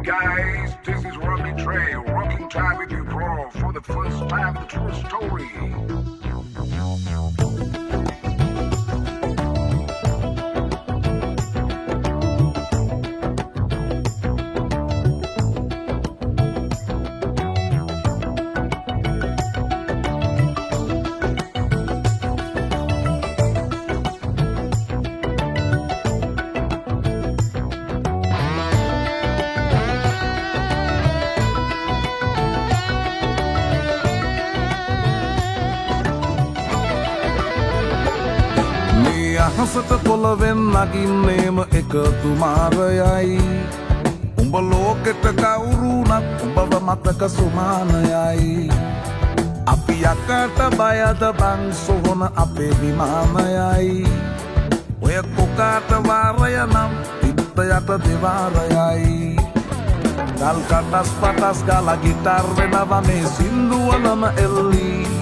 guys, this is Robbie Trey, rocking time with you, bro, for the first time, the true story. අහසට පොළවෙන් නගින්නේම එකතු මාරයයි උඹ ලෝකෙට කවුරුනත් උඹව මතක සුමානයයි අපි යකට බයද බං සොහොන අපේ විමානයයි ඔය කොකාට වාරය නම් පිත්ත යට දෙවාරයයි ගල් කටස් පටස් ගාලා ගිටාර් වෙනවා මේ සින්දුවලම එල්ලී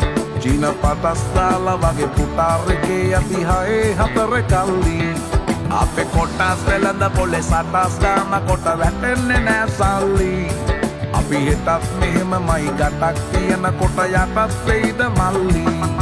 චීන පටස් දාලා වගේ පුටාරකේ යති හයේ හතර කල්ලි අපේ කොටස් වෙලඳ පොලේ සටස් ගාන කොට වැටෙන්නේ නෑ සල්ලි අපි හෙටත් මෙහෙමමයි ගටක් තියෙන කොට යටත් වෙයිද මල්ලි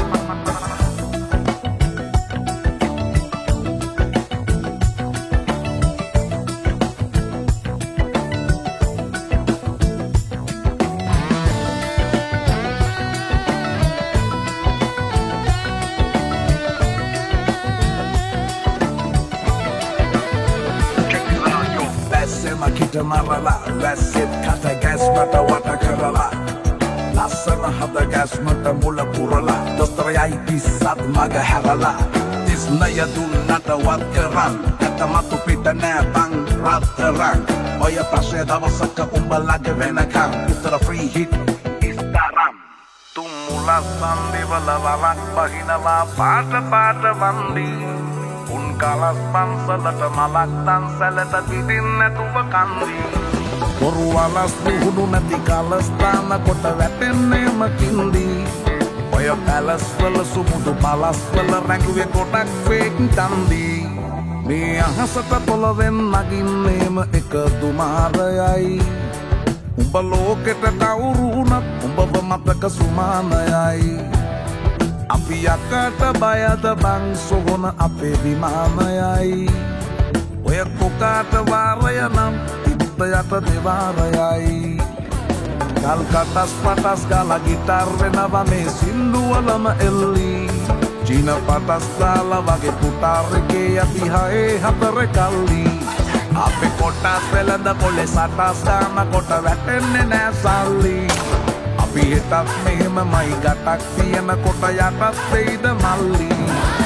Kita marala, rasit kata gas mata wata karala Lasana hada gas mata mula purala Dostrayai pisat maga harala Tisnaya dun nata wat keran Kata matu pita na bang rat terang Oya praseda wasaka umbalaga venakam Putra free hit istaram Tumula sandi vala valak bahinala Pada pada vandi උන් කලස් පන්සලට මලක් තන්සලට පිටින් නැතුව කන්දී පොරු වලස් නුහුණු නැති කලස්ථාන කොට වැටෙන්නේම කින්දී ඔය පැලස් වල සුමුදු පලස් වල රැඟුවේ කොටක් වේක් කන්දී මේ අහසට පොළවෙන් නගින්නේම එකතු මාරයයි උඹ ලෝකෙට කවුරු වුණත් උඹව මතක සුමානයයි අපි යකට බයද බං සොහොන අපේ විමානයයි ඔය කොකාට වාරය නම් පිත්ත යට දෙවාරයයි ගල් කටස් පටස් ගාලා ගිටාර් වෙනවා මේ සින්දුවලම එල්ලී චීන පටස් දාලා වගේ පුටාරකේ යති හයේ හතර කල්ලි අපේ කොටස් වෙලඳ පොලේ සටස් ගාන කොට වැටෙන්නේ නෑ සල්ලි අපි හෙටත් මෙහෙමමයි ගටක් තියෙන කොට යටත් වෙයිද මල්ලි